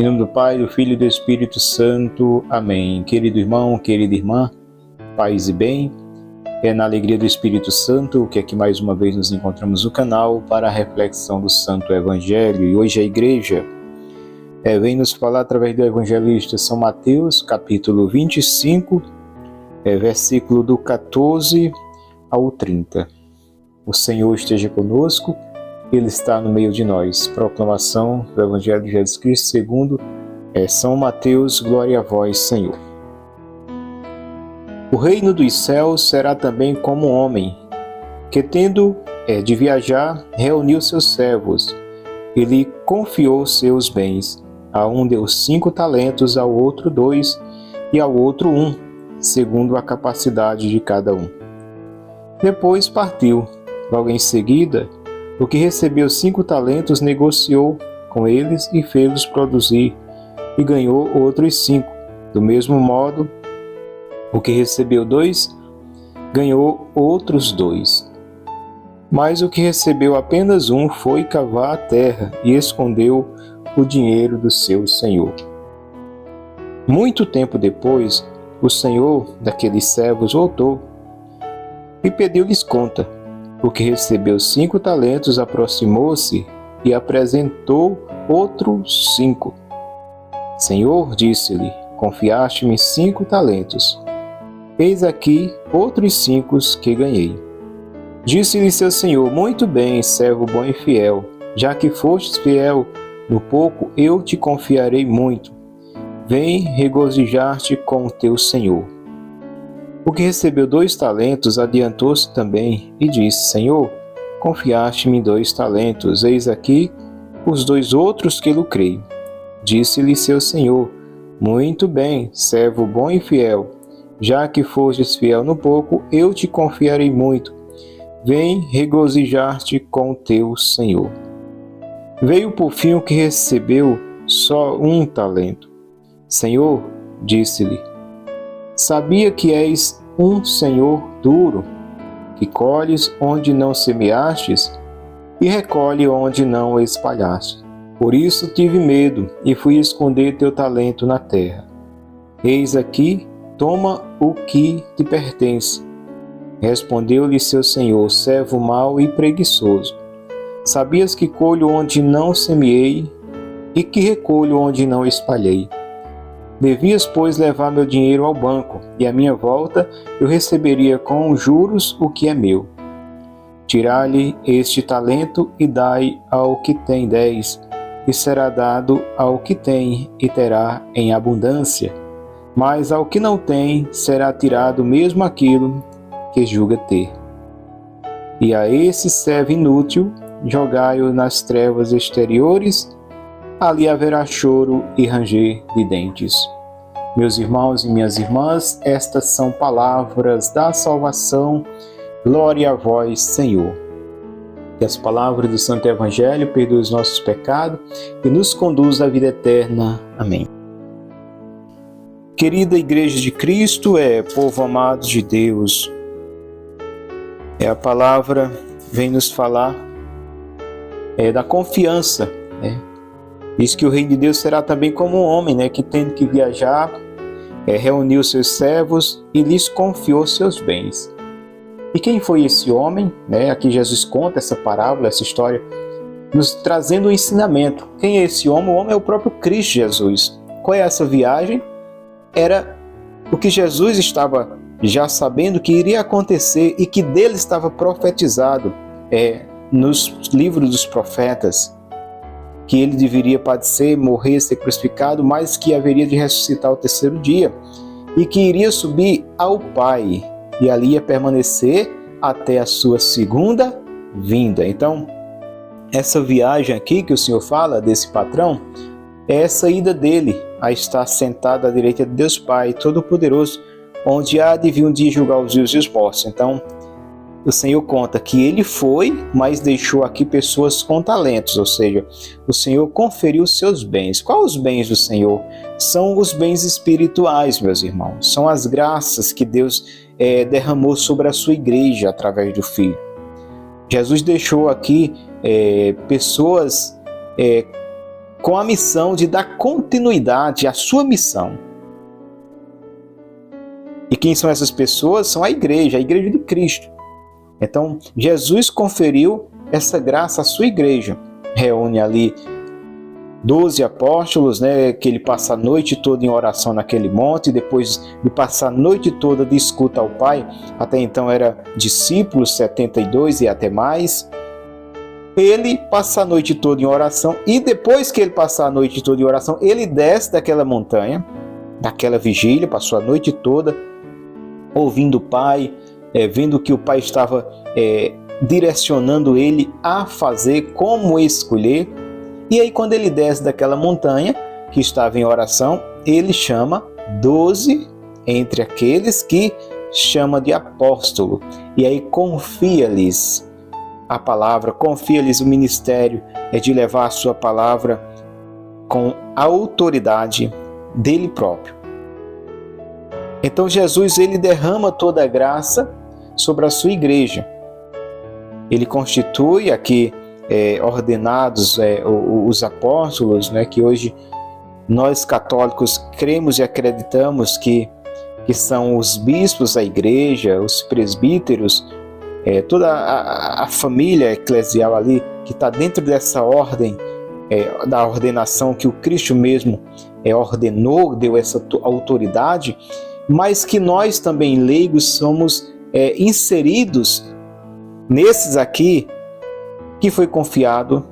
Em nome do Pai, do Filho e do Espírito Santo. Amém. Querido irmão, querida irmã, paz e bem. É na alegria do Espírito Santo que aqui mais uma vez nos encontramos no canal para a reflexão do Santo Evangelho. E hoje a Igreja vem nos falar através do Evangelista São Mateus, capítulo 25, versículo do 14 ao 30. O Senhor esteja conosco, Ele está no meio de nós. Proclamação do Evangelho de Jesus Cristo segundo São Mateus. Glória a vós, Senhor. O reino dos céus será também como um homem, que tendo de viajar, reuniu seus servos, e lhe confiou seus bens. A um deu 5 talentos, ao outro 2, e ao outro 1, segundo a capacidade de cada um. Depois partiu. Logo em seguida, o que recebeu 5 talentos negociou com eles e fez-los produzir, e ganhou outros 5. Do mesmo modo, o que recebeu 2, ganhou outros 2. Mas o que recebeu apenas 1 foi cavar a terra e escondeu o dinheiro do seu senhor. Muito tempo depois, o senhor daqueles servos voltou e pediu-lhes conta. O que recebeu 5 talentos aproximou-se e apresentou outros 5. Senhor, disse-lhe, confiaste-me 5 talentos. Eis aqui outros 5 que ganhei. Disse-lhe seu senhor, muito bem, servo bom e fiel. Já que fostes fiel no pouco, eu te confiarei muito. Vem regozijar-te com o teu senhor. O que recebeu 2 talentos adiantou-se também e disse, Senhor, confiaste-me 2 talentos. Eis aqui os 2 outros que lucrei. Disse-lhe seu senhor, muito bem, servo bom e fiel. Já que fostes fiel no pouco, eu te confiarei muito. Vem regozijar-te com o teu senhor. Veio por fim o que recebeu só 1 talento. Senhor, disse-lhe, sabia que és um senhor duro, que colhes onde não semeastes e recolhe onde não espalhaste. Por isso tive medo e fui esconder teu talento na terra. Eis aqui, toma o que te pertence. Respondeu-lhe seu senhor, servo mau e preguiçoso. Sabias que colho onde não semeei e que recolho onde não espalhei. Devias, pois, levar meu dinheiro ao banco, e à minha volta eu receberia com juros o que é meu. Tirai-lhe este talento e dai ao que tem 10, e será dado ao que tem e terá em abundância. Mas ao que não tem, será tirado mesmo aquilo que julga ter. E a esse servo inútil, jogai-o nas trevas exteriores, ali haverá choro e ranger de dentes. Meus irmãos e minhas irmãs, estas são palavras da salvação. Glória a vós, Senhor. Que as palavras do Santo Evangelho perdoem os nossos pecados e nos conduz à vida eterna. Amém. Querida Igreja de Cristo, povo amado de Deus, a palavra vem nos falar da confiança. Diz que o reino de Deus será também como um homem, que tendo que viajar, reuniu seus servos e lhes confiou seus bens. E quem foi esse homem? Aqui Jesus conta essa parábola, essa história, nos trazendo um ensinamento. Quem é esse homem? O homem é o próprio Cristo Jesus. Qual é essa viagem? Era o que Jesus estava já sabendo que iria acontecer e que dele estava profetizado nos livros dos profetas, que ele deveria padecer, morrer, ser crucificado, mas que haveria de ressuscitar ao 3º dia e que iria subir ao Pai e ali ia permanecer até a sua segunda vinda. Então, essa viagem aqui que o Senhor fala desse patrão é essa ida dele a estar sentado à direita de Deus Pai Todo-Poderoso, onde há de vir um dia julgar os vivos e os mortos. Então, o Senhor conta que ele foi, mas deixou aqui pessoas com talentos, ou seja, o Senhor conferiu seus bens. Quais os bens do Senhor? São os bens espirituais, meus irmãos. São as graças que Deus derramou sobre a sua igreja através do Filho. Jesus deixou aqui pessoas com a missão de dar continuidade à sua missão. E quem são essas pessoas? São a igreja de Cristo. Então, Jesus conferiu essa graça à sua igreja. Reúne ali 12 apóstolos, né, que ele passa a noite toda em oração naquele monte, depois de passar a noite toda de escuta ao Pai. Até então era discípulos, 72 e até mais. Ele passa a noite toda em oração, e depois que ele passar a noite toda em oração, ele desce daquela montanha, daquela vigília, passou a noite toda ouvindo o Pai, vendo que o Pai estava direcionando ele a fazer, como escolher. E aí, quando ele desce daquela montanha, que estava em oração, ele chama 12 entre aqueles que chama de apóstolo. E aí confia-lhes a palavra, confia-lhes o ministério de levar a sua palavra com a autoridade dele próprio. Então Jesus, ele derrama toda a graça sobre a sua igreja. Ele constitui aqui ordenados os apóstolos, né, que hoje nós católicos cremos e acreditamos que são os bispos da igreja, os presbíteros, toda a família eclesial ali que está dentro dessa ordem da ordenação que o Cristo mesmo ordenou, deu essa autoridade, mas que nós também leigos somos inseridos nesses aqui que foi confiado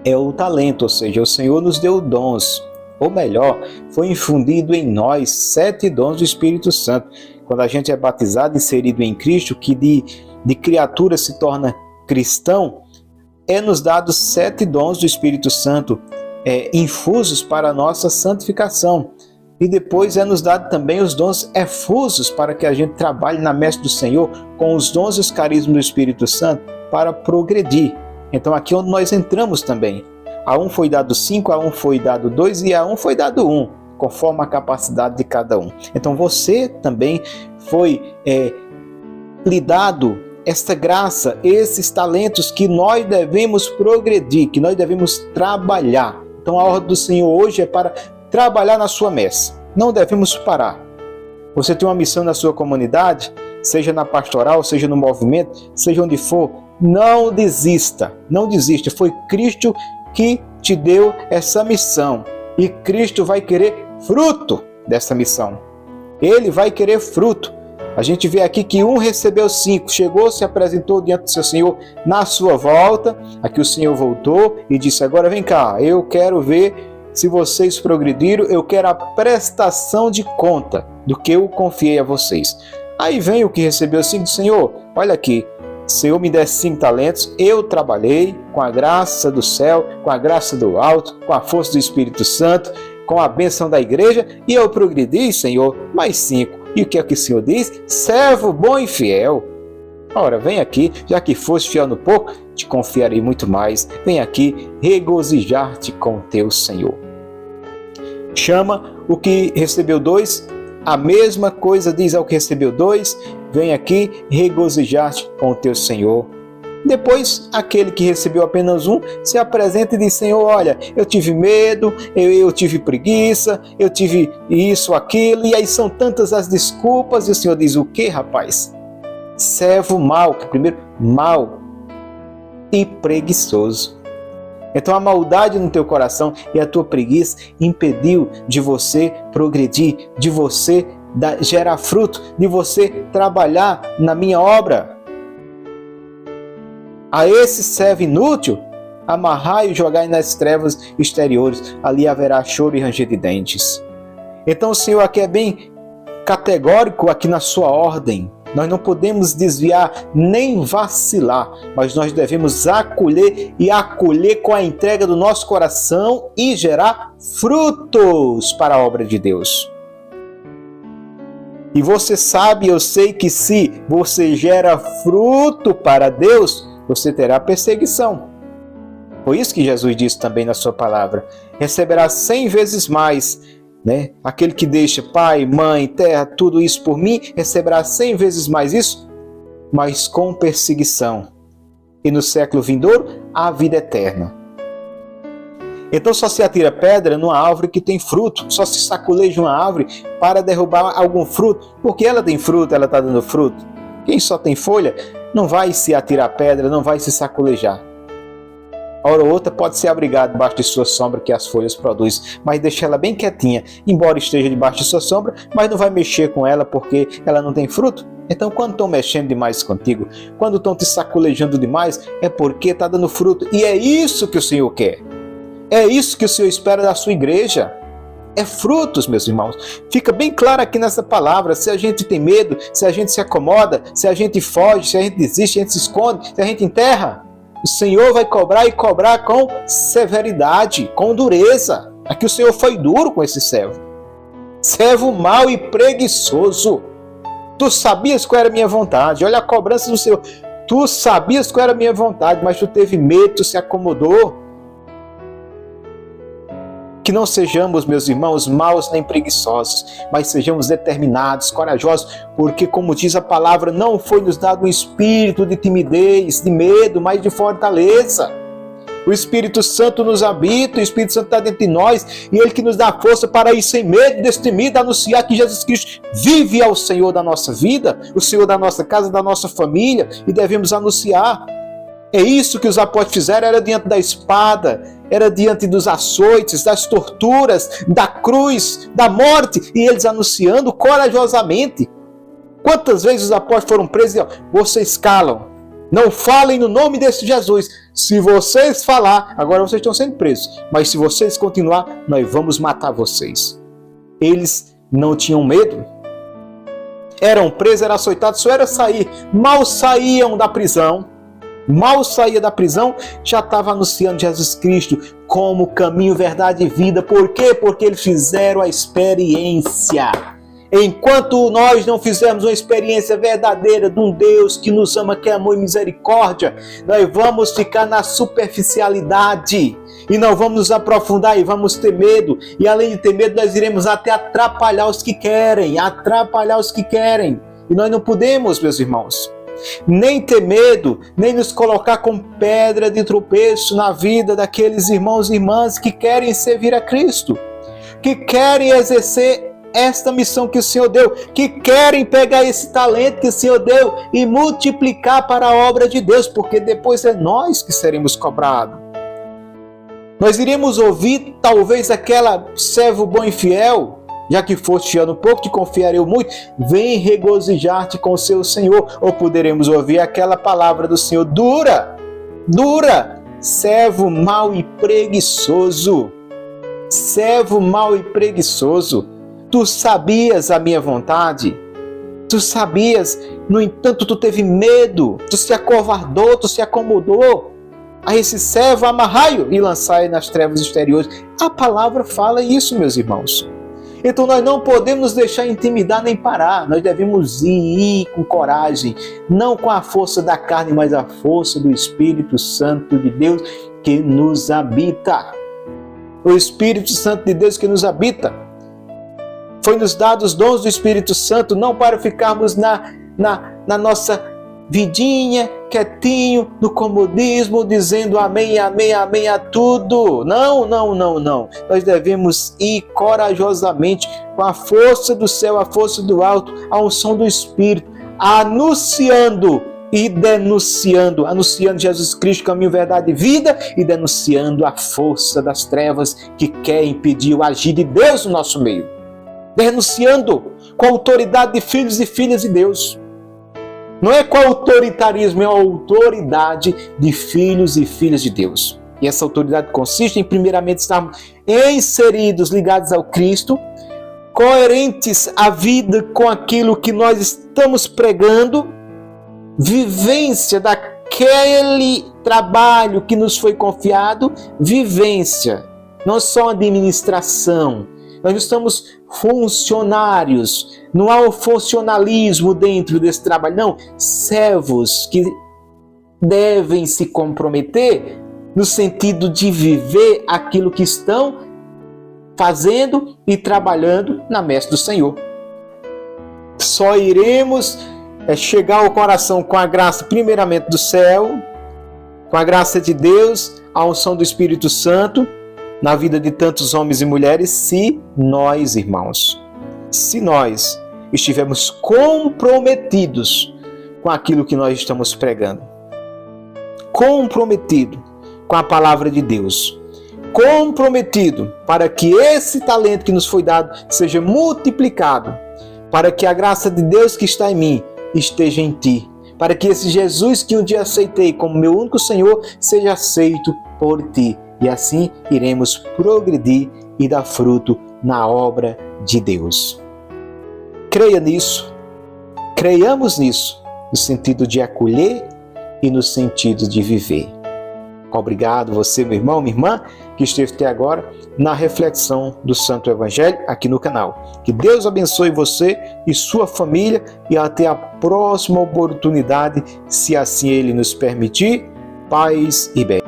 o talento, ou seja, o Senhor nos deu dons, ou melhor, foi infundido em nós 7 dons do Espírito Santo. Quando a gente é batizado, inserido em Cristo, que de criatura se torna cristão, nos dados 7 dons do Espírito Santo, infusos para a nossa santificação. E depois nos dado também os dons efusos para que a gente trabalhe na messe do Senhor com os dons e os carismas do Espírito Santo para progredir. Então aqui é onde nós entramos também. A um foi dado 5, a um foi dado 2 e a um foi dado 1, conforme a capacidade de cada um. Então você também foi lhe dado esta graça, esses talentos que nós devemos progredir, que nós devemos trabalhar. Então a ordem do Senhor hoje é para trabalhar na sua messe. Não devemos parar. Você tem uma missão na sua comunidade, seja na pastoral, seja no movimento, seja onde for, não desista, não desista. Foi Cristo que te deu essa missão e Cristo vai querer fruto dessa missão. Ele vai querer fruto. A gente vê aqui que um recebeu 5, chegou, se apresentou diante do seu Senhor na sua volta. Aqui o Senhor voltou e disse: agora vem cá, eu quero ver se vocês progrediram, eu quero a prestação de conta do que eu confiei a vocês. Aí vem o que recebeu 5, Senhor, olha aqui, Senhor me desse 5 talentos, eu trabalhei com a graça do céu, com a graça do alto, com a força do Espírito Santo, com a bênção da igreja, e eu progredi, Senhor, mais 5. E o que é que o Senhor diz? Servo bom e fiel. Ora, vem aqui, já que foste fiel no pouco, te confiarei muito mais. Vem aqui regozijar-te com o teu Senhor. Chama o que recebeu 2, a mesma coisa diz ao que recebeu 2, vem aqui regozijar-te com o teu Senhor. Depois, aquele que recebeu apenas 1 se apresenta e diz: Senhor, olha, eu tive medo, eu tive preguiça, eu tive isso, aquilo, e aí são tantas as desculpas, e o Senhor diz: o que, rapaz? Servo mau, que primeiro, mau e preguiçoso. Então a maldade no teu coração e a tua preguiça impediu de você progredir, de você gerar fruto, de você trabalhar na minha obra. A esse servo inútil, amarrai e jogai nas trevas exteriores, ali haverá choro e ranger de dentes. Então o Senhor aqui é bem categórico aqui na sua ordem. Nós não podemos desviar nem vacilar, mas nós devemos acolher e acolher com a entrega do nosso coração e gerar frutos para a obra de Deus. E você sabe, eu sei que se você gera fruto para Deus, você terá perseguição. Foi isso que Jesus disse também na sua palavra. Receberá 100 vezes mais, né? Aquele que deixa pai, mãe, terra, tudo isso por mim, receberá 100 vezes mais isso, mas com perseguição. E no século vindouro, a vida eterna. Então só se atira pedra numa árvore que tem fruto, só se saculeja uma árvore para derrubar algum fruto, porque ela tem fruto, ela está dando fruto. Quem só tem folha não vai se atirar pedra, não vai se saculejar. Hora ou outra pode ser abrigado debaixo de sua sombra que as folhas produzem, mas deixa ela bem quietinha, embora esteja debaixo de sua sombra, mas não vai mexer com ela porque ela não tem fruto. Então quando estão mexendo demais contigo, quando estão te saculejando demais, é porque está dando fruto. E é isso que o Senhor quer. É isso que o Senhor espera da sua igreja. É frutos, meus irmãos. Fica bem claro aqui nessa palavra. Se a gente tem medo, se a gente se acomoda, se a gente foge, se a gente desiste, se a gente se esconde, se a gente enterra, o Senhor vai cobrar e cobrar com severidade, com dureza. Aqui o Senhor foi duro com esse servo. Servo mau e preguiçoso. Tu sabias qual era a minha vontade. Olha a cobrança do Senhor. Tu sabias qual era a minha vontade, mas tu teve medo, tu se acomodou. Que não sejamos, meus irmãos, maus nem preguiçosos, mas sejamos determinados, corajosos, porque, como diz a palavra, não foi nos dado um espírito de timidez, de medo, mas de fortaleza. O Espírito Santo nos habita, o Espírito Santo está dentro de nós, e Ele que nos dá força para ir sem medo, destemido, anunciar que Jesus Cristo vive ao Senhor da nossa vida, o Senhor da nossa casa, da nossa família, e devemos anunciar. É isso que os apóstolos fizeram, era diante da espada, era diante dos açoites, das torturas, da cruz, da morte, e eles anunciando corajosamente. Quantas vezes os apóstolos foram presos e vocês calam, não falem no nome desse Jesus. Se vocês falar, agora vocês estão sendo presos, mas se vocês continuar, nós vamos matar vocês. Eles não tinham medo. Eram presos, eram açoitados, só era sair. Mal saíam da prisão. Mal saía da prisão, já estava anunciando Jesus Cristo como caminho, verdade e vida. Por quê? Porque eles fizeram a experiência. Enquanto nós não fizermos uma experiência verdadeira de um Deus que nos ama, que é amor e misericórdia, nós vamos ficar na superficialidade e não vamos nos aprofundar e vamos ter medo. E além de ter medo, nós iremos até atrapalhar os que querem, E nós não podemos, meus irmãos, nem ter medo, nem nos colocar como pedra de tropeço na vida daqueles irmãos e irmãs que querem servir a Cristo, que querem exercer esta missão que o Senhor deu, que querem pegar esse talento que o Senhor deu e multiplicar para a obra de Deus, porque depois é nós que seremos cobrados. Nós iremos ouvir talvez aquela servo bom e fiel, já que foste fiando pouco, te confiarei muito, vem regozijar-te com o seu Senhor. Ou poderemos ouvir aquela palavra do Senhor, dura, servo mau e preguiçoso. Servo mau e preguiçoso, tu sabias a minha vontade? Tu sabias, no entanto tu teve medo, tu se acovardou, tu se acomodou. A esse servo amarrai-o e lançai nas trevas exteriores. A palavra fala isso, meus irmãos. Então nós não podemos nos deixar intimidar nem parar. Nós devemos ir com coragem, não com a força da carne, mas a força do Espírito Santo de Deus que nos habita. O Espírito Santo de Deus que nos habita. Foi-nos dado os dons do Espírito Santo não para ficarmos na nossa vidinha, quietinho, no comodismo, dizendo amém, amém, amém a tudo. Não. Nós devemos ir corajosamente com a força do céu, a força do alto, a unção do Espírito, anunciando e denunciando, anunciando Jesus Cristo, caminho, verdade e vida, e denunciando a força das trevas que quer impedir o agir de Deus no nosso meio. Denunciando com a autoridade de filhos e filhas de Deus. Não é com autoritarismo, é a autoridade de filhos e filhas de Deus. E essa autoridade consiste em, primeiramente, estarmos inseridos, ligados ao Cristo, coerentes à vida com aquilo que nós estamos pregando, vivência daquele trabalho que nos foi confiado, vivência, não só administração. Nós não estamos funcionários, não há um funcionalismo dentro desse trabalho, não. Servos que devem se comprometer no sentido de viver aquilo que estão fazendo e trabalhando na messe do Senhor. Só iremos chegar ao coração com a graça, primeiramente, do céu, com a graça de Deus, a unção do Espírito Santo, na vida de tantos homens e mulheres se nós, irmãos, se nós estivermos comprometidos com aquilo que nós estamos pregando, comprometido com a palavra de Deus, comprometido para que esse talento que nos foi dado seja multiplicado, para que a graça de Deus que está em mim esteja em ti, para que esse Jesus que um dia aceitei como meu único Senhor seja aceito por ti. E assim iremos progredir e dar fruto na obra de Deus. Creia nisso, creiamos nisso, no sentido de acolher e no sentido de viver. Obrigado você, meu irmão, minha irmã, que esteve até agora na reflexão do Santo Evangelho aqui no canal. Que Deus abençoe você e sua família e até a próxima oportunidade, se assim Ele nos permitir. Paz e bem.